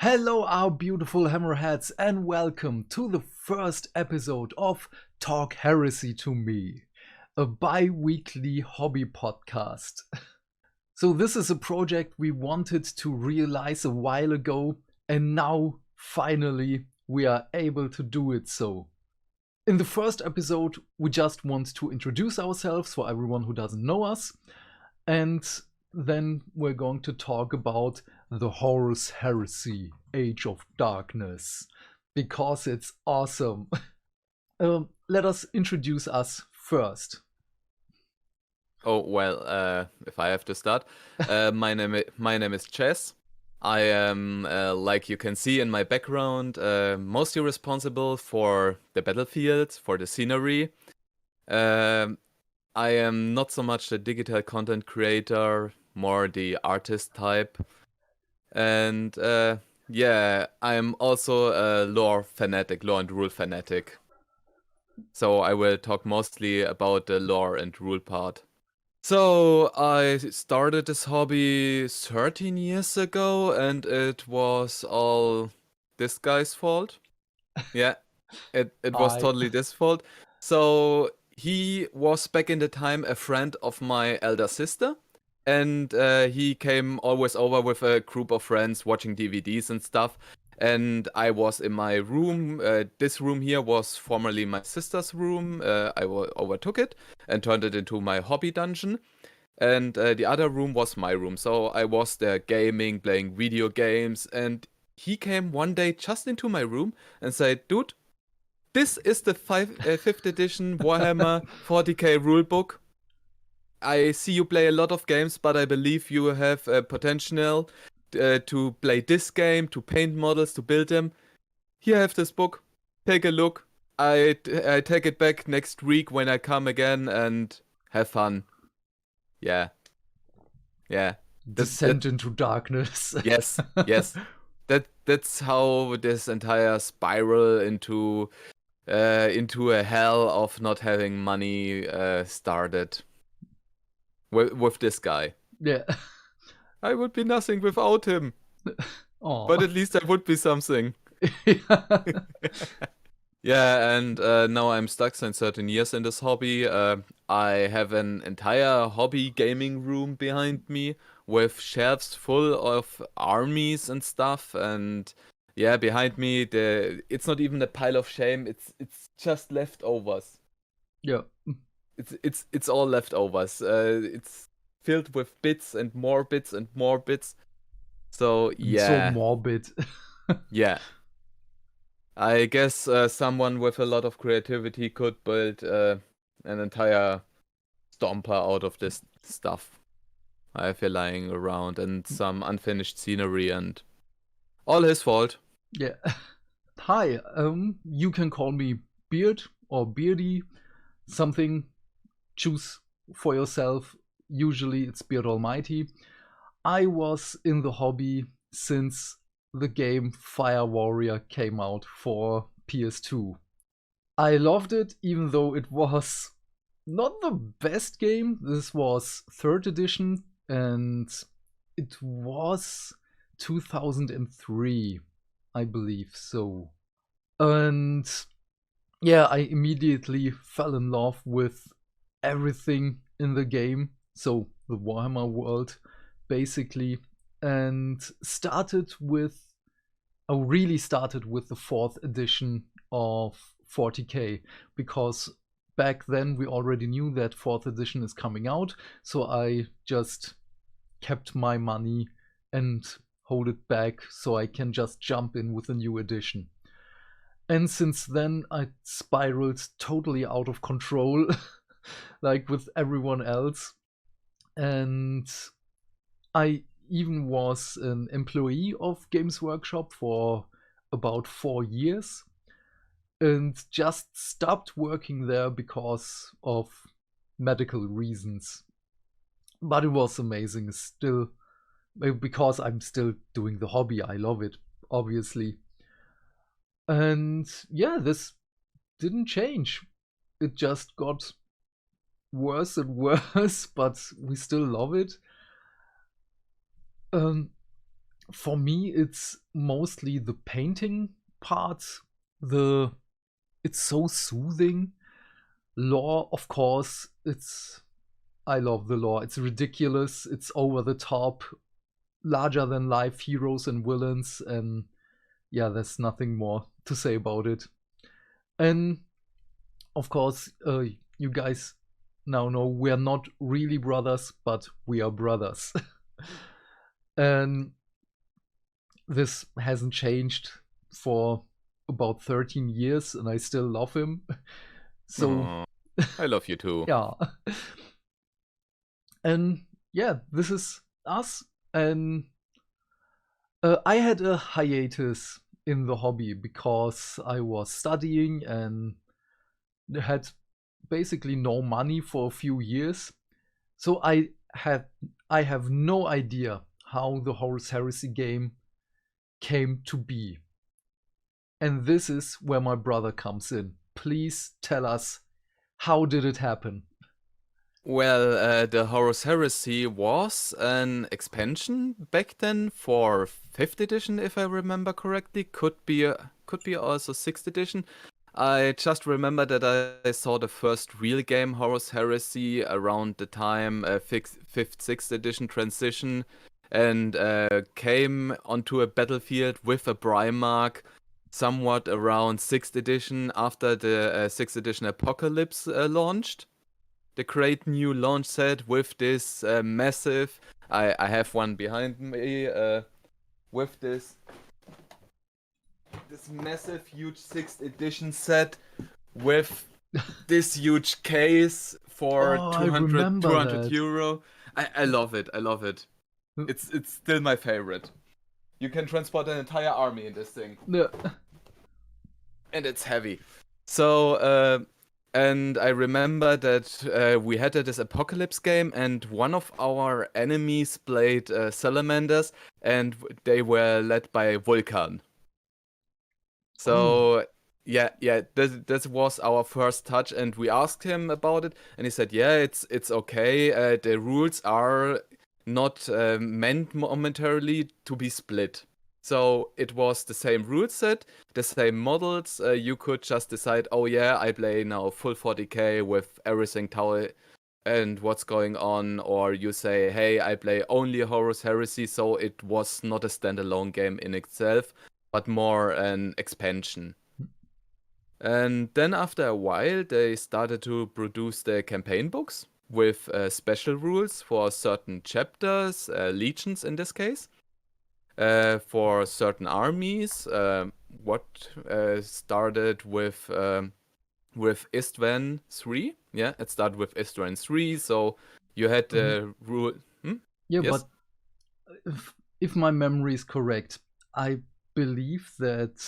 Hello, our beautiful hammerheads, and welcome to the first episode of Talk Heresy to Me, a bi-weekly hobby podcast. So this is a project we wanted to realize a while ago, and now, finally, we are able to do it so. In the first episode, we just want to introduce ourselves for everyone who doesn't know us, and then we're going to talk about the Horus Heresy, Age of Darkness, because it's awesome. Let us introduce us first. Oh, well, if I have to start, my name is Chess. I am, like you can see in my background, mostly responsible for the battlefields, for the scenery. I am not so much the digital content creator, more the artist type. And yeah, I am also a lore and rule fanatic. So I will talk mostly about the lore and rule part. So I started this hobby 13 years ago, and it was all this guy's fault. Yeah, it was totally this fault. So he was back in the time a friend of my elder sister, and he came always over with a group of friends watching DVDs and stuff. And I was in my room. This room here was formerly my sister's room. I overtook it and turned it into my hobby dungeon. And the other room was my room. So I was there gaming, playing video games. And he came one day just into my room and said, "Dude, this is the 5th edition Warhammer 40k rulebook. I see you play a lot of games, but I believe you have potential to play this game, to paint models, to build them. Here, have this book. Take a look. I take it back next week when I come again and have fun." Yeah. Descent into darkness. Yes. That's how this entire spiral into a hell of not having money started. With this guy. Yeah. I would be nothing without him. Aww. But at least I would be something. Yeah, and now I'm stuck since 13 years in this hobby. I have an entire hobby gaming room behind me with shelves full of armies and stuff. And yeah, behind me, it's not even a pile of shame. It's just leftovers. Yeah. It's all leftovers. It's filled with bits and more bits and more bits. So yeah. So morbid. Yeah. I guess someone with a lot of creativity could build an entire stomper out of this stuff I have here lying around, and some unfinished scenery, and all his fault. Yeah. Hi, you can call me Beard or Beardy, something. Choose for yourself. Usually it's Beard Almighty. I was in the hobby since the game Fire Warrior came out for PS2. I loved it, even though it was not the best game. This was 3rd edition, and it was 2003, I believe so. And yeah, I immediately fell in love with everything in the game, so the Warhammer world, basically, and really started with the 4th edition of 40k, because back then we already knew that 4th edition is coming out, so I just kept my money and hold it back so I can just jump in with a new edition. And since then I spiraled totally out of control like with everyone else, and I even was an employee of Games Workshop for about 4 years and just stopped working there because of medical reasons. But it was amazing still, because I'm still doing the hobby. I love it, obviously. And yeah, this didn't change. It just got worse and worse, but we still love it. For me, it's mostly the painting part. It's so soothing. Lore, of course, I love the lore. It's ridiculous. It's over the top, larger than life heroes and villains, and yeah, there's nothing more to say about it. And of course, you guys now know we're not really brothers, but we are brothers. And this hasn't changed for about 13 years, and I still love him. So, Aw, I love you too. yeah. And yeah, this is us. And I had a hiatus in the hobby because I was studying and had basically no money for a few years. So I have no idea how the Horus Heresy game came to be. And this is where my brother comes in. Please tell us, how did it happen? Well, the Horus Heresy was an expansion back then for 5th edition, if I remember correctly. Could be also 6th edition. I just remember that I saw the first real game, Horus Heresy, around the time 5th, 6th edition transition, and came onto a battlefield with a Primarch somewhat around 6th edition after the 6th edition Apocalypse launched. The great new launch set with this massive, I have one behind me, with this massive huge 6th edition set with this huge case for Oh, 200 euro. I love it. It's still my favorite. You can transport an entire army in this thing. No. And it's heavy. So, and I remember that we had this Apocalypse game, and one of our enemies played Salamanders, and they were led by Vulcan. So, yeah, this was our first touch, and we asked him about it, and he said, yeah, it's okay. The rules are not meant momentarily to be split. So it was the same rule set, the same models. You could just decide, oh yeah, I play now full 40k with everything tower and what's going on, or you say, hey, I play only Horus Heresy, so it was not a standalone game in itself, but more an expansion. And then after a while, they started to produce the campaign books with special rules for certain chapters, legions in this case. For certain armies, what started with Istvan 3. Yeah, it started with Istvan 3, so you had the rule. Yeah, Yes? but if my memory is correct, I believe that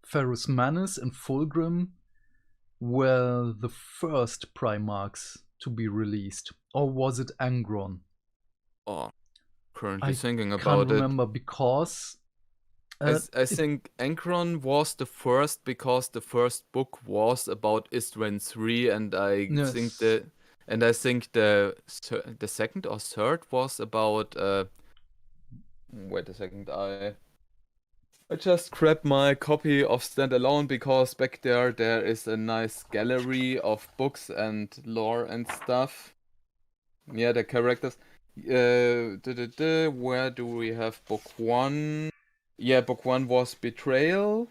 Ferrus Manus and Fulgrim were the first Primarchs to be released. Or was it Angron? Oh, currently I thinking can't about it. remember because I think Ankron was the first because the first book was about Istvan 3, and I think the second or third was about wait a second, I just grabbed my copy of Standalone because back there is a nice gallery of books and lore and stuff. Yeah, the characters. Where do we have book 1? Yeah, book 1 was Betrayal.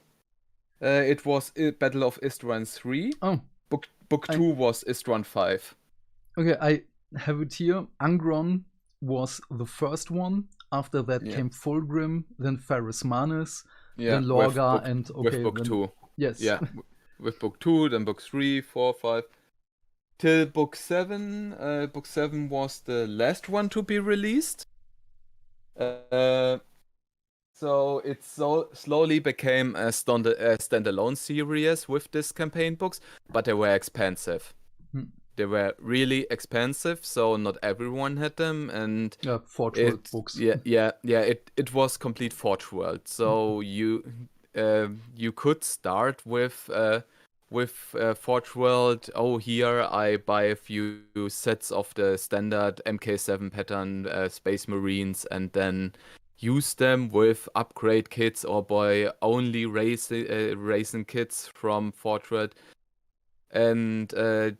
It was Battle of Istvan 3. Oh. Book 2 was Istvan 5. Okay, I have it here. Angron was the first one. After that came Fulgrim, then Ferrus Manus, then Lorgar, and with book 2. Yes. Yeah, with book 2, then book 3, 4, 5. Till book 7. Book 7 was the last one to be released. So it slowly became a standalone series with this campaign books, but they were expensive. They were really expensive, so not everyone had them, and Forge World books. It was complete Forge World. So you could start with Forge World. Oh, here I buy a few sets of the standard MK7 pattern Space Marines, and then use them with upgrade kits or by only racing kits from Fortred. And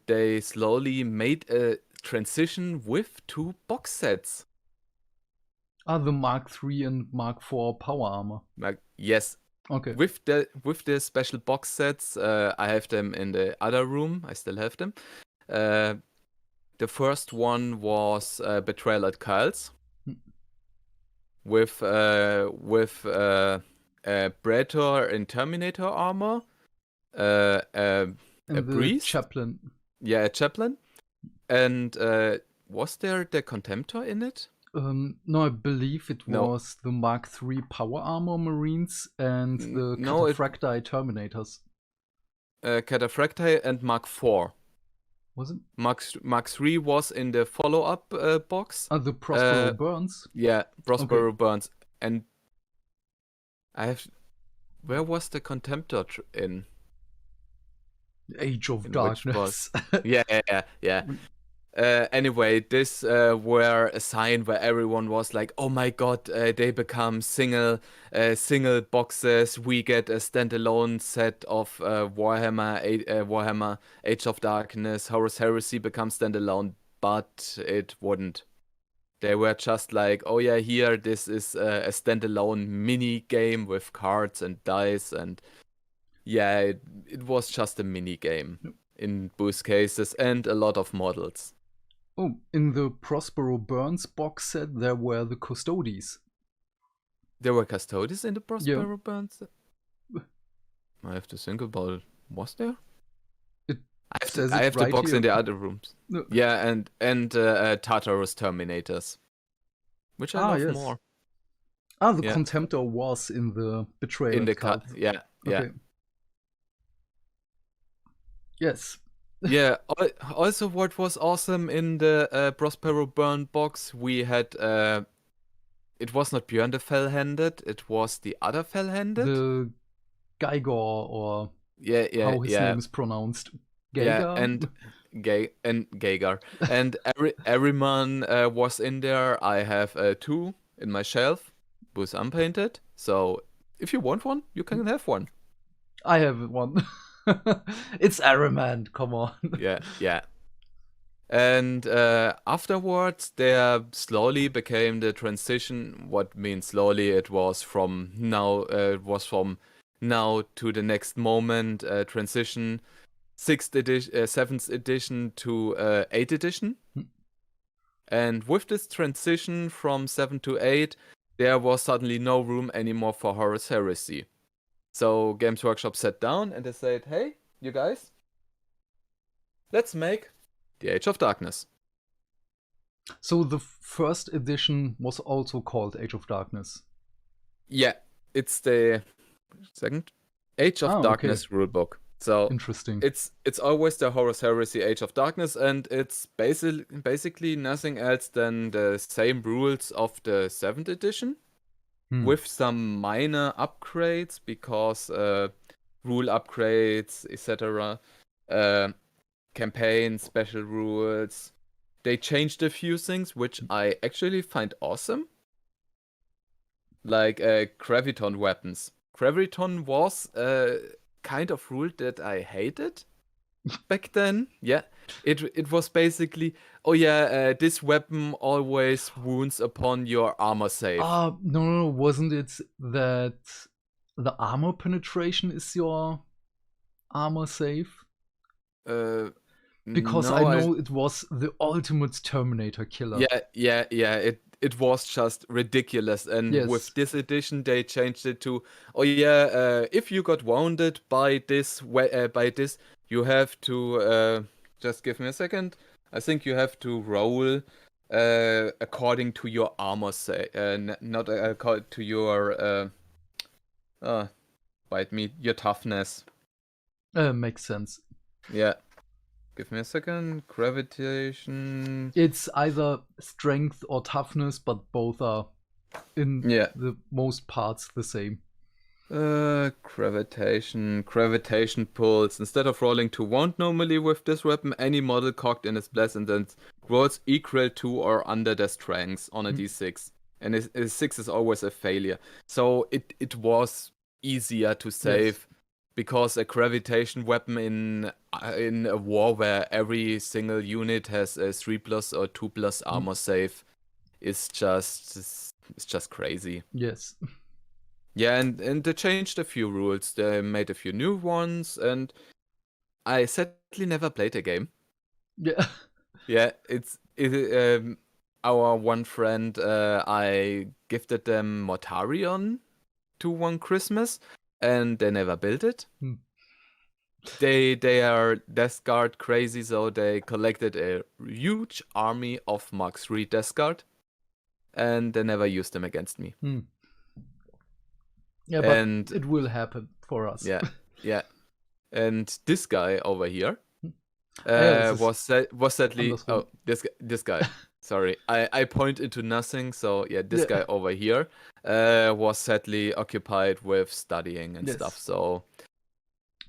they slowly made a transition with 2 box sets. The Mark III and Mark IV power armor. Yes. Okay. With the special box sets, I have them in the other room. I still have them. The first one was Betrayal at Kyle's. With Predator and Terminator armor. A priest. Chaplain. Yeah, a chaplain. And was there the Contemptor in it? No, I believe it was the Mark III power armor Marines and the Cataphracti Terminators. Cataphracti and Mark IV. Was it? Mark III was in the follow-up box. The Prospero Burns? Yeah, Prospero Burns. And where was the Contemptor in? Age of Darkness. Yeah. Anyway, this were a sign where everyone was like, "Oh my god, they become single boxes. We get a standalone set of Warhammer Age of Darkness. Horus Heresy becomes standalone," but it wouldn't. They were just like, "Oh yeah, here this is a standalone mini game with cards and dice, and yeah, it was just a mini game in both cases and a lot of models." Oh, in the Prospero Burns box set, there were the Custodies. There were Custodies in the Prospero Burns? I have to think about it. Was there? I have the box in the other rooms. No. Yeah, and Tartarus Terminators, which I love more. The Contemptor was in the Betrayal. In the cut, yeah. Yes. Yeah, also what was awesome in the Prospero Burn box, we had, it was not Björn the Fell-Handed, it was the other Fell-Handed. The Geiger, or how his name is pronounced. Geiger? Yeah, and Geiger. And Everyman was in there. I have 2 in my shelf, both unpainted. So if you want one, you can have one. I have one. It's Araman, come on. Yeah. And afterwards, there slowly became the transition. What means slowly? It was from now. From now to the next moment. Transition, 6th edition, 7th edition to 8th edition. And with this transition from 7 to 8, there was suddenly no room anymore for Horus Heresy. So Games Workshop sat down and they said, "Hey, you guys, let's make the Age of Darkness." So the first edition was also called Age of Darkness? Yeah, it's the second Age of Darkness rulebook. So interesting. It's always the Horus Heresy Age of Darkness, and it's basically nothing else than the same rules of the 7th edition. With some minor upgrades, because rule upgrades, etc. Campaign, special rules. They changed a few things, which I actually find awesome. Like Graviton Weapons. Graviton was a kind of rule that I hated back then. Yeah, it was basically, this weapon always wounds upon your armor save. No, wasn't it that the armor penetration is your armor save? Because I know it was the ultimate Terminator killer. Yeah. It was just ridiculous, and with this edition they changed it to, if you got wounded by this, you have to just give me a second. I think you have to roll according to your armor save, not according to your your toughness. Makes sense. Yeah. Give me a second. Gravitation. It's either strength or toughness, but both are in the most parts the same. Gravitation pulse. Instead of rolling to wound normally with this weapon, any model cocked in its blast and then rolls equal to or under their strengths on a d6. and a 6 is always a failure. So it was easier to save. Yes. Because a gravitation weapon in a war where every single unit has a 3+ or 2+ armor save is just crazy. Yes. Yeah, and they changed a few rules. They made a few new ones, and I sadly never played a game. Yeah. Yeah, our one friend. I gifted them Mortarion to one Christmas, and they never built it. They are Death Guard crazy, so they collected a huge army of Mark III Death Guard, and they never used them against me. Yeah, And but it will happen for us. yeah. And this guy over here this was sadly andersrum. this guy. Sorry, I point into nothing. So yeah, this guy over here was sadly occupied with studying and stuff. So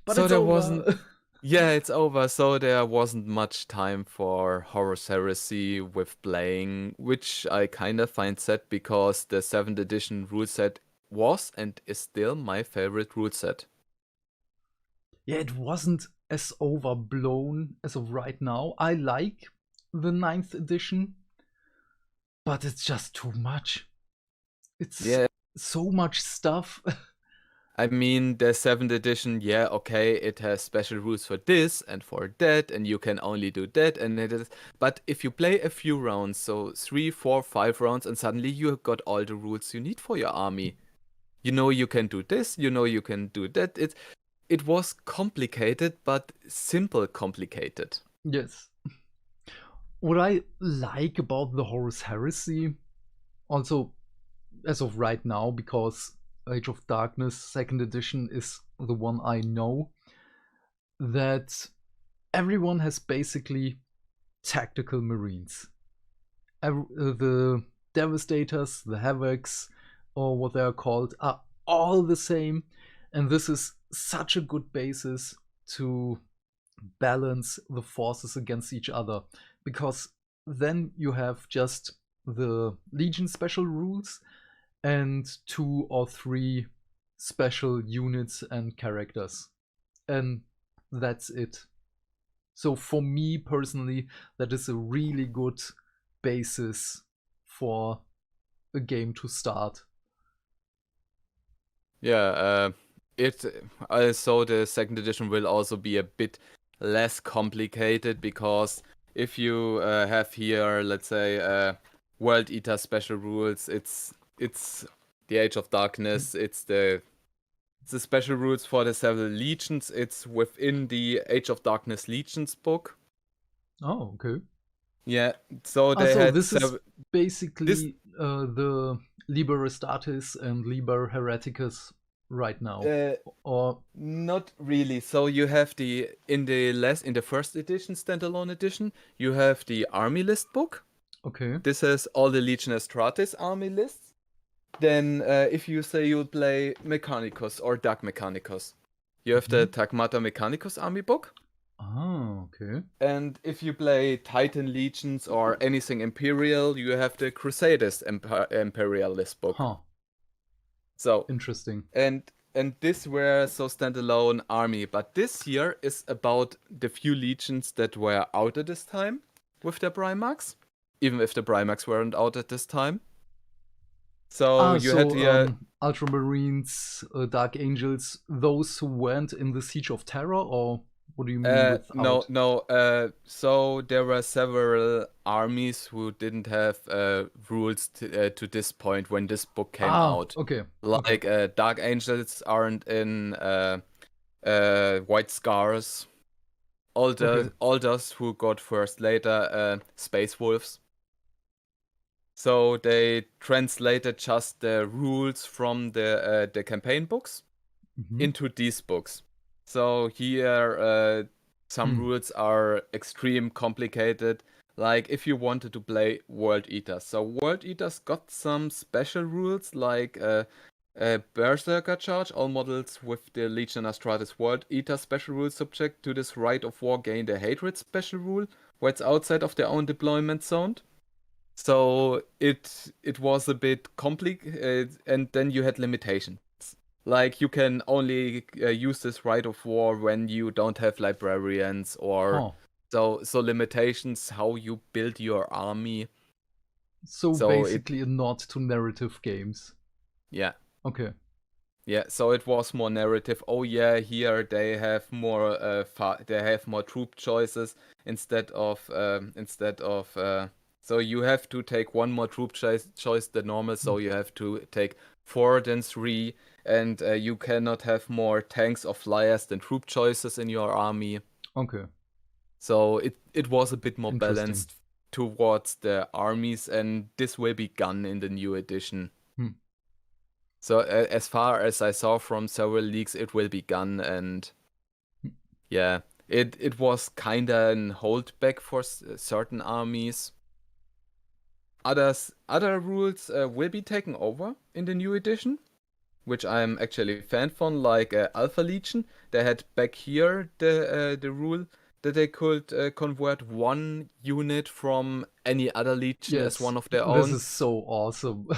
but so it's there over. wasn't. Yeah, it's over. So there wasn't much time for Horus Heresy with playing, which I kind of find sad because the 7th edition rule set was and is still my favorite rule set. Yeah, it wasn't as overblown as of right now. I like the 9th edition, but it's just too much. It's so much stuff. I mean, the 7th edition, yeah, okay, it has special rules for this and for that, and you can only do that, and it is. But if you play a few rounds, so 3, 4, 5 rounds, and suddenly you have got all the rules you need for your army. You know you can do this, you know you can do that. It was complicated, but simple complicated. Yes. What I like about the Horus Heresy, also as of right now, because Age of Darkness 2nd edition is the one I know, that everyone has basically tactical marines. The Devastators, the Havocs, or what they are called, are all the same, and this is such a good basis to balance the forces against each other, because then you have just the Legion special rules and 2 or 3 special units and characters, and that's it. So for me personally, that is a really good basis for a game to start. Yeah, also the 2nd edition will also be a bit less complicated because if you have here, let's say, World Eater special rules, it's the Age of Darkness, it's the special rules for the several legions. It's within the Age of Darkness Legions book. Oh, okay. Yeah, so they so had this is basically the Liber Astartes and Liber Hereticus right now, or not really. So you have in the 1st edition, standalone edition, you have the army list book. Okay. This has all the Legion Astartes army lists. Then if you say you'll play Mechanicus or Dark Mechanicus, you have the Tagmata Mechanicus army book. Oh, okay. And if you play Titan Legions or anything Imperial, you have the Crusaders Imperial list book. Huh. So interesting. And this were so standalone army, but this year is about the few legions that were out at this time with their Primarchs, even if the Primarchs weren't out at this time. So you had the Ultramarines, Dark Angels, those who went in the Siege of Terror, or what do you mean with No. So there were several armies who didn't have rules to this point when this book came out. Okay. Like Dark Angels aren't in White Scars. All those who got first later Space Wolves. So they translated just the rules from the campaign books into these books. So here some rules are extreme complicated. Like if you wanted to play World Eaters. So World Eaters got some special rules like Berserker Charge. All models with the Legion Astartes World Eater special rule subject to this Rite of War gain the Hatred special rule, where it's outside of their own deployment zone. So it was a bit complicated, and then you had limitations. Like you can only use this right of war when you don't have librarians, or so limitations how you build your army. So So basically a nod to narrative games. Yeah. Okay. Yeah, so it was more narrative. Oh yeah, here they have more troop choices instead of so you have to take one more troop choice than normal, so you have to take 4 then 3, and you cannot have more tanks or flyers than troop choices in your army. Okay. So it was a bit more balanced towards the armies, and this will be gone in the new edition. So as far as I saw from several leaks, it will be gone, and yeah, it was kinda an holdback for certain armies. Other rules will be taken over in the new edition, which I'm actually a fan from, like Alpha Legion. They had back here the rule that they could convert one unit from any other legion as one of their own. This is so awesome.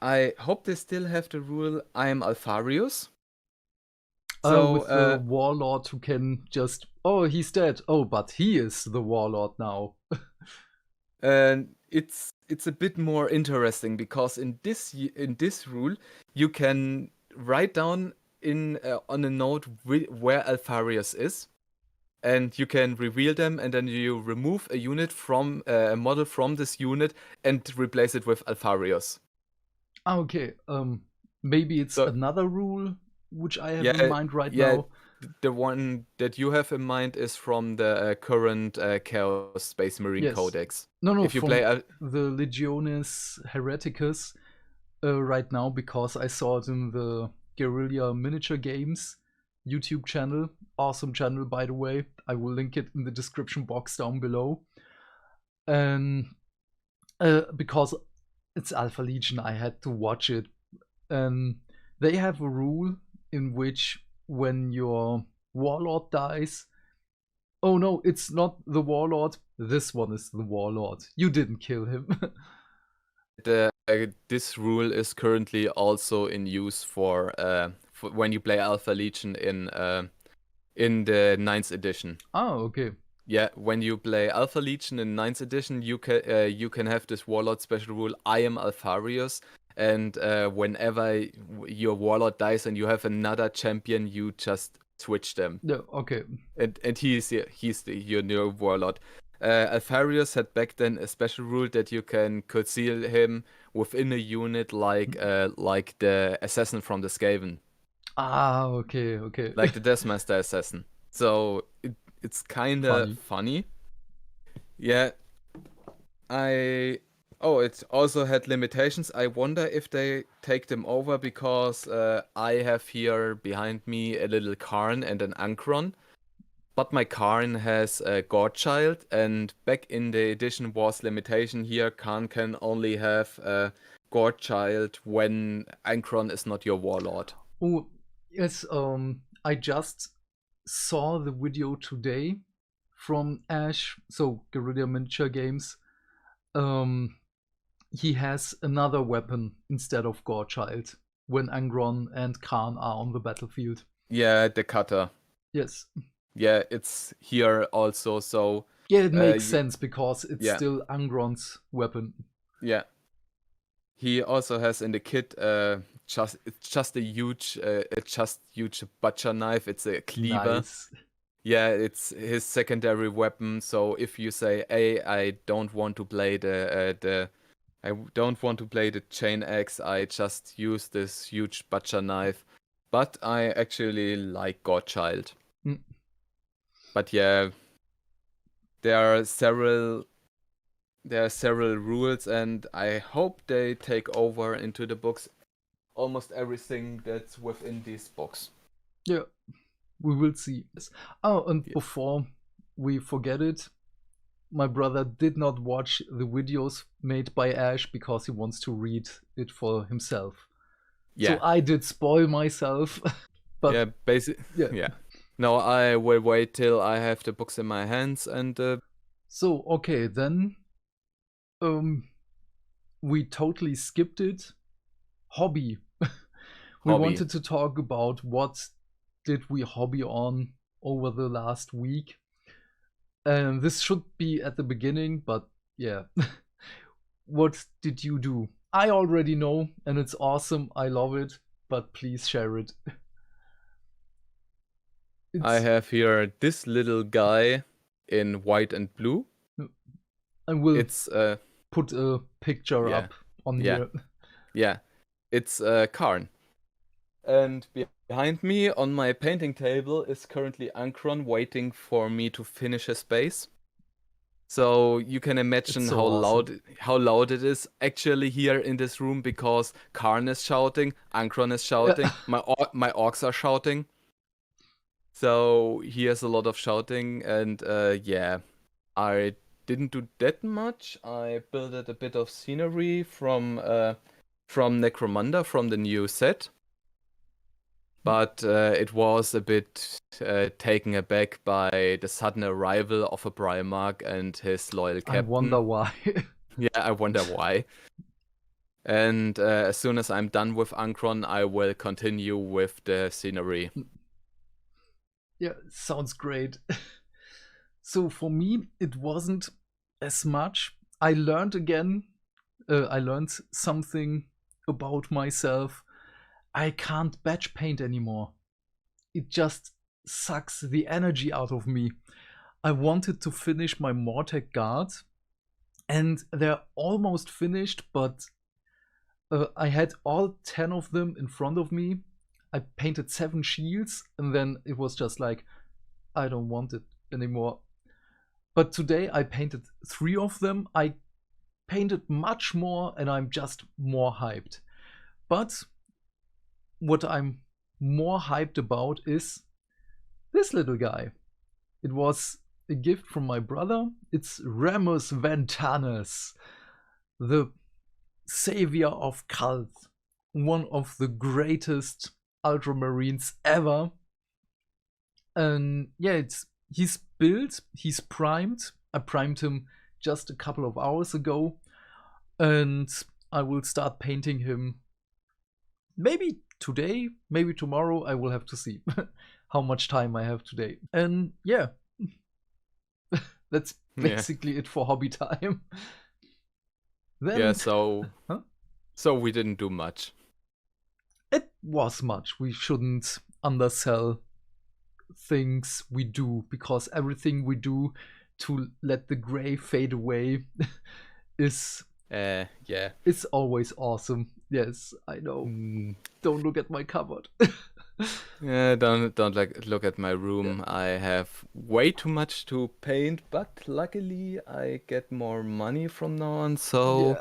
I hope they still have the rule I am Alfarius. So, with the warlord who can just, oh, he's dead. Oh, but he is the warlord now. And it's a bit more interesting because in this rule you can write down on a note where Alfarius is, and you can reveal them, and then you remove a unit from a model from this unit and replace it with Alfarius. Okay, maybe it's another rule which I have in mind right now. The one that you have in mind is from the current Chaos Space Marine Codex. No, if you play the Legionis Hereticus right now, because I saw it in the Guerrilla Miniature Games YouTube channel. Awesome channel, by the way. I will link it in the description box down below. And because it's Alpha Legion, I had to watch it. They have a rule in which when your warlord dies, oh no, it's not the warlord, this one is the warlord. You didn't kill him. This rule is currently also in use for when you play Alpha Legion in the 9th edition. Oh, okay. Yeah, when you play Alpha Legion in 9th edition, you can have this warlord special rule, I am Alfarius, and whenever your warlord dies and you have another champion, you just switch them. Yeah, okay. And he's your new warlord. Alfarius had back then a special rule that you can conceal him within a unit, like the assassin from the Skaven. Ah, okay. Like the Deathmaster assassin. So it's kind of funny. Yeah. It also had limitations. I wonder if they take them over, because I have here behind me a little Karn and an Ankron. But my Karn has a Godchild, and back in the edition was limitation here. Karn can only have a Godchild when Ankron is not your warlord. Oh, yes, I just saw the video today from Ash, so Guerrilla Miniature Games. He has another weapon instead of Godchild when Angron and Khan are on the battlefield. Yeah, the cutter. Yes. Yeah, it's here also, so... Yeah, it makes sense, because it's still Angron's weapon. Yeah. He also has in the kit just a huge butcher knife. It's a cleaver. Nice. Yeah, it's his secondary weapon. So if you say, "Hey, I don't want to play the chain axe, I just use this huge butcher knife." But I actually like Godchild. But yeah, there are several rules, and I hope they take over into the books almost everything that's within these books. Yeah, we will see. Oh, and before we forget it, my brother did not watch the videos made by Ash because he wants to read it for himself. Yeah. So I did spoil myself. But yeah, basically. Yeah. No, I will wait till I have the books in my hands, and So okay, then we totally skipped it. Hobby. We Hobby. wanted to talk about what did we hobby on over the last week. And this should be at the beginning, but yeah. What did you do? I already know, and it's awesome. I love it, but please share it. I have here this little guy in white and blue. I will It's put a picture yeah, up on yeah, here. yeah. It's Karn. And behind me on my painting table is currently Ankron waiting for me to finish his base. So you can imagine It's so awesome. how loud it is actually here in this room, because Karn is shouting, Ankron is shouting, my orcs are shouting. So he has a lot of shouting, and yeah, I didn't do that much. I built a bit of scenery from Necromunda, from the new set. But it was a bit taken aback by the sudden arrival of a Primarch and his loyal captain. I wonder why. Yeah, I wonder why. And as soon as I'm done with Ankron, I will continue with the scenery. Yeah, sounds great. So for me, it wasn't as much. I learned something about myself. I can't batch paint anymore. It just sucks the energy out of me. I wanted to finish my Mortec guards, and they're almost finished, but I had all 10 of them in front of me. I painted 7 shields, and then it was just like, I don't want it anymore. But today I painted 3 of them. I painted much more, and I'm just more hyped. But what I'm more hyped about is this little guy. It was a gift from my brother. It's Remus Ventanas, the savior of Cult, one of the greatest Ultramarines ever. And yeah, he's built, he's primed. I primed him just a couple of hours ago, and I will start painting him maybe today, maybe tomorrow. I will have to see how much time I have today. And yeah, that's basically it for hobby time. Then, yeah, so huh? So we didn't do much. It was much. We shouldn't undersell things we do, because everything we do to let the gray fade away is yeah, it's always awesome. Yes, I know. Don't look at my cupboard. Yeah, don't look at my room. Yeah. I have way too much to paint, but luckily I get more money from now on. So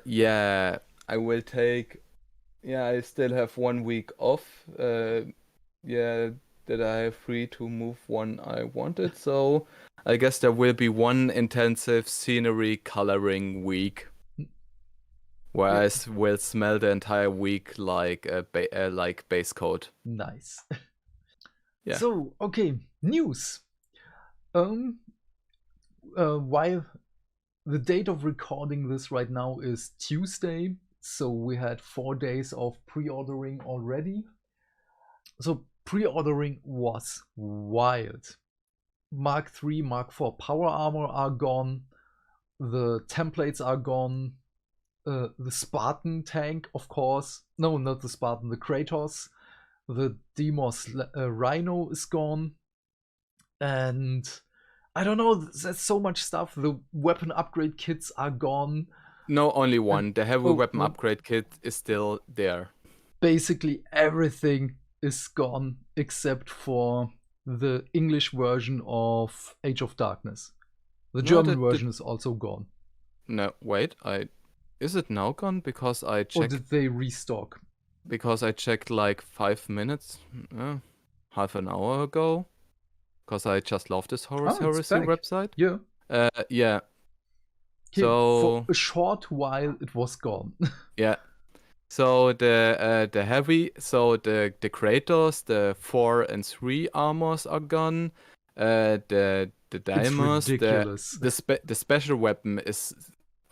yeah, I will take. Yeah, I still have 1 week off. Yeah, that I have free to move when I wanted. So I guess there will be one intensive scenery coloring week, where I will smell the entire week like base coat. Nice. Yeah. So okay, news. While the date of recording this right now is Tuesday, so we had 4 days of pre-ordering already. So pre-ordering was wild. Mark III, Mark IV power armor are gone. The templates are gone. The Spartan tank, of course. No, not the Spartan, the Kratos. The Demos Rhino is gone. And I don't know, there's so much stuff. The weapon upgrade kits are gone. No, only one. The heavy weapon upgrade kit is still there. Basically everything is gone except for the English version of Age of Darkness. The German version is also gone. No, wait, is it now gone? Because I checked. Or did they restock? Because I checked like 5 minutes, half an hour ago. Because I just love this Horus Heresy website. Yeah. Yeah. Okay, so for a short while it was gone. Yeah. So the heavy, so the Kratos, the 4 and 3 armors are gone. The Daimos, the special weapon is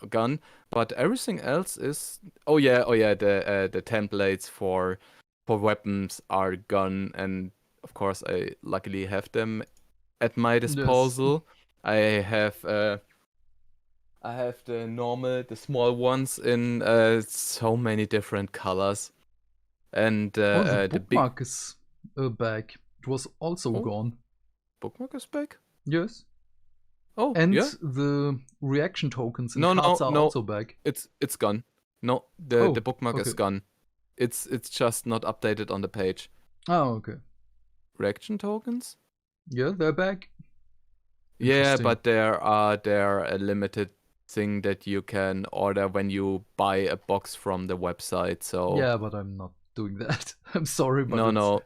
gun, but everything else is. Oh yeah, the templates for weapons are gone, and of course I luckily have them at my Yes. disposal. I have the small ones in so many different colors, and Oh, the the big bookmark is back. It was also oh, gone. bookmark is back. Yes. Oh And yeah, the reaction tokens and no cards are no, also back. it's gone. No, the Oh, bookmark okay. is gone. It's just not updated on the page. Oh, okay. Reaction tokens? Yeah, they're back. Yeah, Interesting. but they're a limited thing that you can order when you buy a box from the website. So Yeah, but I'm not doing that. I'm sorry, but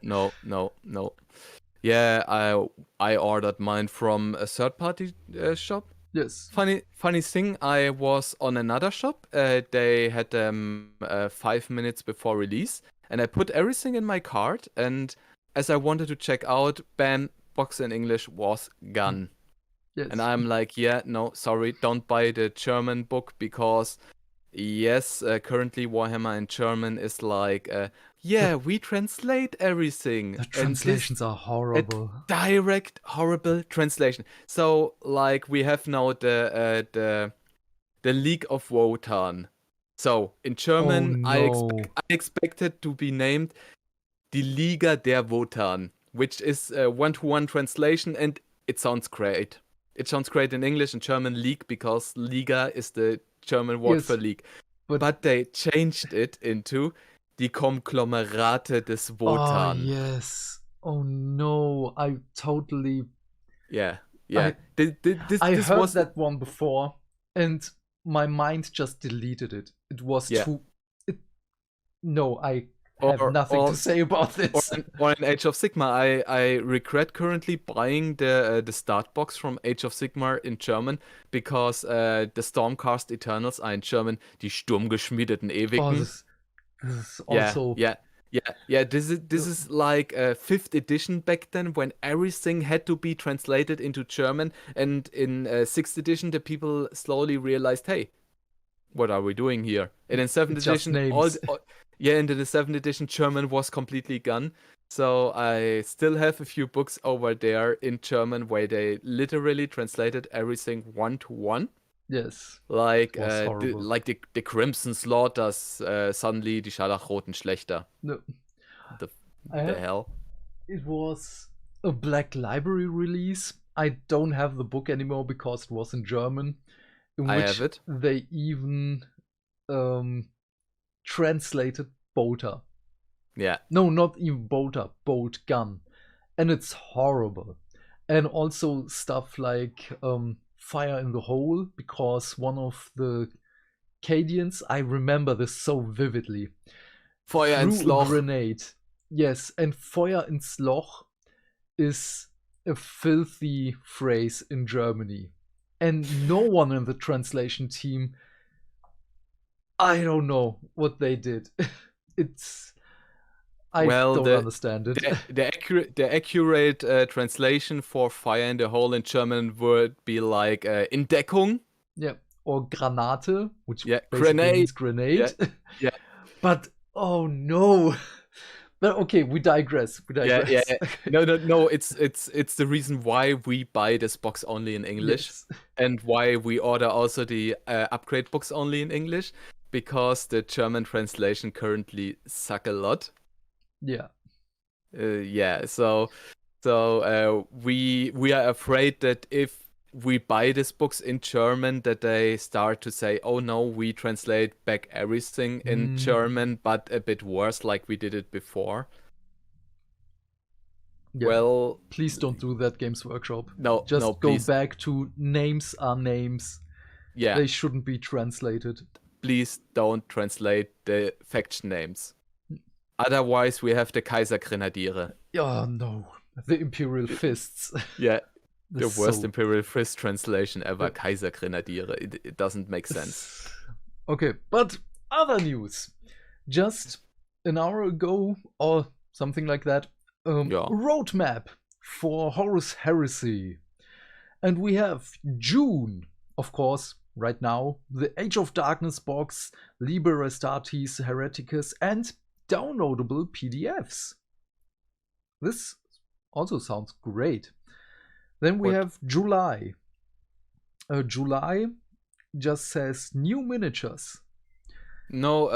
no. Yeah, I ordered mine from a third-party shop. yes. Funny thing, I was on another shop. They had them 5 minutes before release, and I put everything in my cart. And as I wanted to check out, bam, box in English was gone. Yes. And I'm like, yeah, no, sorry, don't buy the German book because, yes, currently Warhammer in German is like, yeah, we translate everything. The And this translations are a horrible. direct, horrible translation. So, like, we have now the League of Wotan. So, in German, Oh no. I expect it to be named Die Liga der Wotan, which is a one-to-one translation, and it sounds great. It sounds great in English and German, league, because Liga is the German word Yes, for league. but But they changed it into die Konglomerate des oh Wotan. yes. Oh no. I totally Yeah. I This heard was that one before and my mind just deleted it. It was yeah. too no, I have nothing to say about this. Or in Age of Sigmar, I regret currently buying the start box from Age of Sigmar in German because the Stormcast Eternals are in German die sturmgeschmiedeten Oh, Ewigen. this is also Yeah. This is like a 5th edition back then when everything had to be translated into German, and in 6th edition the people slowly realized, hey, what are we doing here? And in 7th it's just edition, names. into the 7th edition, German was completely gone. So I still have a few books over there in German where they literally translated everything one to one. Yes. Like It was horrible. like the Crimson Slaughters, suddenly die Scharlachroten schlechter. No. The I have hell? it was a Black Library release. I don't have the book anymore because it was in German, in I which have it. they even translated Bolter. Yeah. No, not even Bolter, Bolt Gun. And it's horrible. And also stuff like Fire in the Hole, because one of the Cadians, I remember this so vividly, Feuer ins threw a Loch. grenade. Yes, and Feuer ins Loch is a filthy phrase in Germany. And no one in the translation team, I don't know what they did. I don't understand it. The accurate translation for fire in the hole in German would be like in Deckung. Yeah, or Granate, which basically grenade. means grenade. Yeah. But oh no. But okay, we digress. Yeah. No. It's the reason why we buy this box only in English, Yes. and why we order also the upgrade books only in English, because the German translation currently suck a lot. Yeah. So we are afraid that if we buy these books in German, that they start to say, oh no, we translate back everything in German, but a bit worse, like we did it before. Yeah. Well, please don't do that, Games Workshop. No, just no, go please. back to names are names. Yeah. They shouldn't be translated. Please don't translate the faction names. Otherwise, we have the Kaisergrenadiere. Oh no, the Imperial Fists. Yeah, the worst Imperial Fist translation ever, Kaisergrenadiere. It doesn't make sense. Okay, but other news. Just an hour ago, or something like that, roadmap for Horus Heresy. And we have June, of course, right now the Age of Darkness box, Liber Astartes Hereticus, and downloadable PDFs. This also sounds great. Then we have July. July just says new miniatures. No,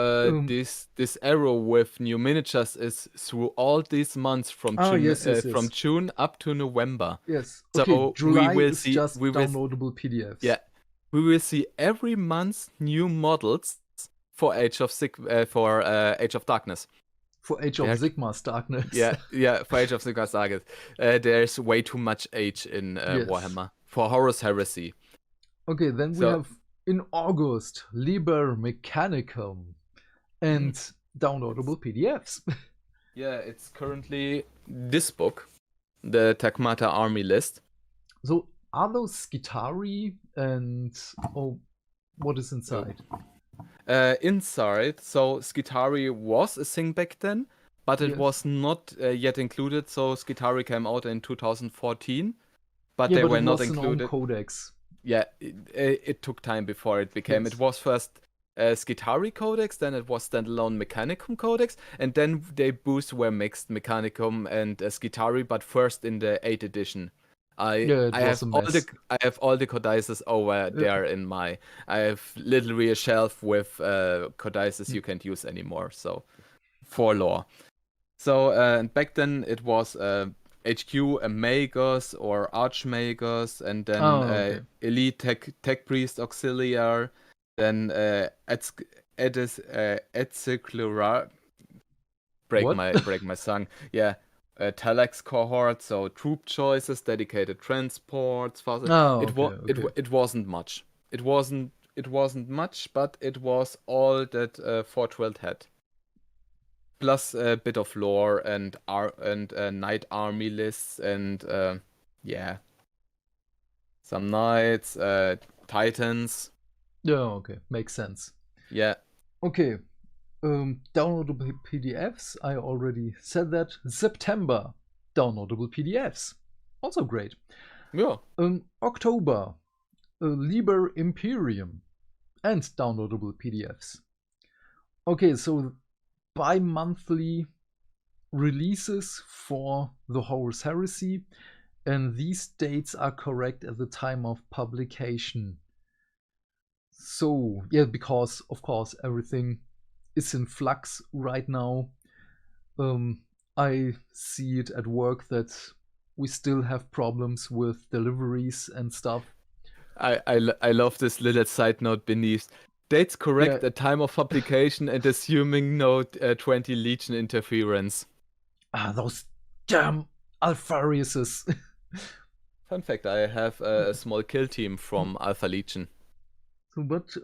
this arrow with new miniatures is through all these months from from June up to November. Yes. So okay, July we will is see just downloadable PDFs. Yeah, we will see every month new models for Age of Darkness. For Age of Sigmar's Darkness. Yeah, for Age of Sigmar's Darkness. There's way too much age in Warhammer. For Horus Heresy. Okay, then we have in August Liber Mechanicum and downloadable PDFs. Yeah, it's currently this book, the Tagmata Army List. So are those Skitarii and what is inside? Inside, so Skitarii was a thing back then, but it was not yet included. So Skitarii came out in 2014, but they were not included. An own codex. Yeah, it took time before it became. It was first Skitarii Codex, then it was standalone Mechanicum Codex, and then they both were mixed Mechanicum and Skitarii, but first in the 8th edition. I have all the codices over there in my. I have literally a shelf with codices you can't use anymore. So for lore. So back then it was HQ Magos or Archmagos, and then Elite Tech Priest Auxiliar, then Etziclura. Break my song. Yeah. Telex cohort, so troop choices, dedicated transports. It wasn't much. It wasn't much, but it was all that Fort World had. Plus a bit of lore and knight army lists and some knights, titans. Yeah, okay, makes sense. Yeah. Okay. Downloadable PDFs, I already said that. September, downloadable PDFs. Also great. Yeah. October, Liber Imperium and downloadable PDFs. Okay, so bi-monthly releases for the Horus Heresy, and these dates are correct at the time of publication. So, yeah, because, of course, everything is in flux right now. I see it at work that we still have problems with deliveries and stuff. I love this little side note beneath. Dates correct at time of publication and assuming no 20 Legion interference. Those damn Alphariuses. Fun fact, I have a small kill team from Alpha Legion. But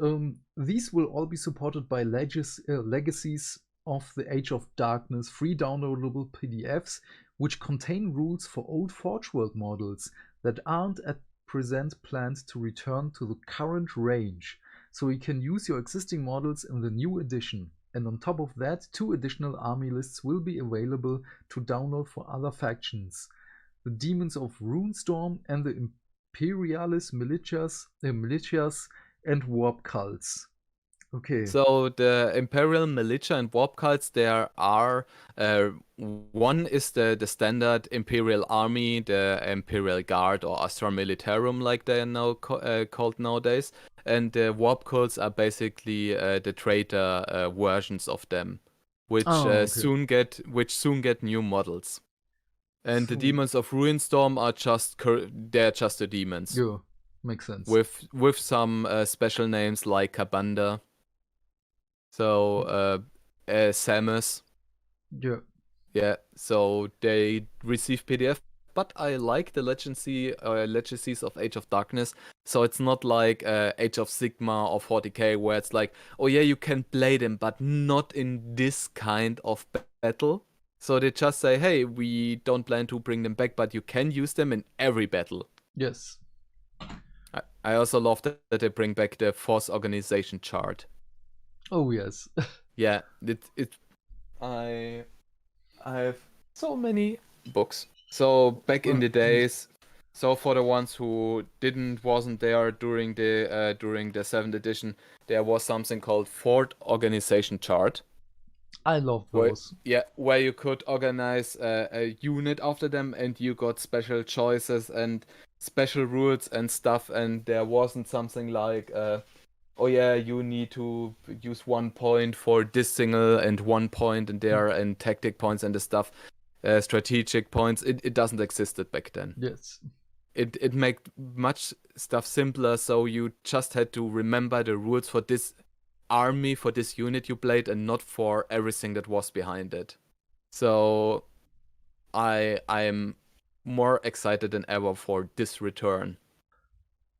these will all be supported by legacies of the Age of Darkness, free downloadable PDFs, which contain rules for old Forge World models that aren't at present planned to return to the current range. So you can use your existing models in the new edition. And on top of that, 2 additional army lists will be available to download for other factions. The Demons of Runestorm and the Imperialis militias and warp cults. Okay. So the Imperial Militia and warp cults, there are one is the standard Imperial Army, the Imperial Guard or Astra Militarum, like they are now called nowadays, and the warp cults are basically the traitor versions of them, which soon get new models. And the Demons of Ruinstorm are they're just the demons. Yeah. Makes sense. With some special names like Kabanda. So Samus. Yeah. Yeah. So they receive PDF, but I like the legacies of Age of Darkness. So it's not like Age of Sigmar or 40k where it's like, oh yeah, you can play them, but not in this kind of battle. So they just say, hey, we don't plan to bring them back, but you can use them in every battle. Yes. I also love that they bring back the force organization chart. Oh yes. Yeah, I have so many books. So back in the days, So for the ones who wasn't there during the 7th edition, there was something called Fort Organization Chart. I love Where, those. where you could organize a unit after them, and you got special choices and special rules and stuff. And there wasn't something like, oh yeah, you need to use 1 point for this single and 1 point and there and tactic points and the stuff, strategic points. It doesn't existed back then. Yes. It made much stuff simpler, so you just had to remember the rules for this army, for this unit you played, and not for everything that was behind it. So I'm more excited than ever for this return.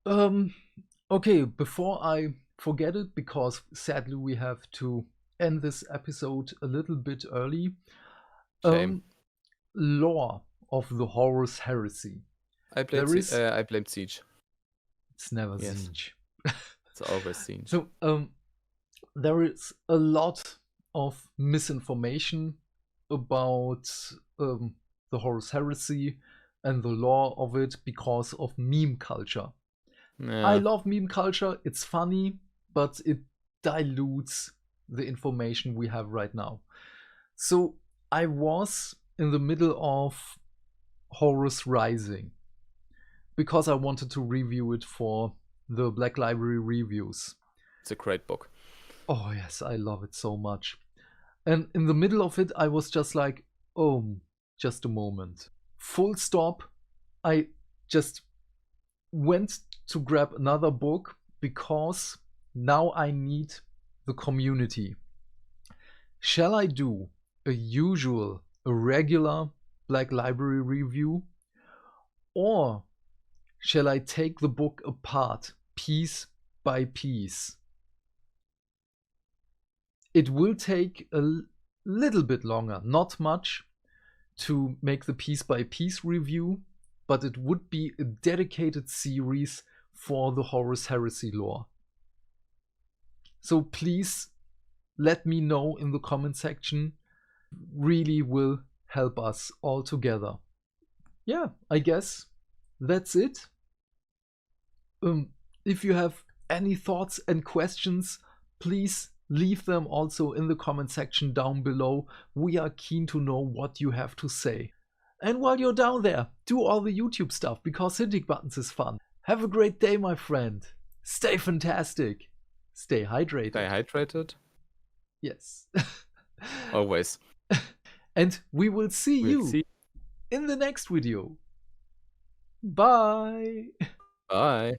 Okay, before I forget it, because sadly we have to end this episode a little bit early. Shame. Lore of the Horus Heresy. I blamed Siege. It's never Siege. It's always Siege. So there is a lot of misinformation about the Horus Heresy and the lore of it because of meme culture. Yeah. I love meme culture. It's funny, but it dilutes the information we have right now. So I was in the middle of Horus Rising because I wanted to review it for the Black Library reviews. It's a great book. Oh yes, I love it so much. And in the middle of it, I was just like, oh, just a moment. Full stop. I just went to grab another book because now I need the community. Shall I do a regular Black Library review, or shall I take the book apart piece by piece? It will take a little bit longer, not much, to make the piece by piece review, but it would be a dedicated series for the Horus Heresy lore. So please let me know in the comment section. Really will help us all together. Yeah, I guess that's it. If you have any thoughts and questions, please leave them also in the comment section down below. We are keen to know what you have to say. And while you're down there, do all the YouTube stuff, because hitting buttons is fun. Have a great day, my friend. Stay fantastic. Stay hydrated. Stay hydrated? Yes. Always. And we will see you in the next video. Bye. Bye.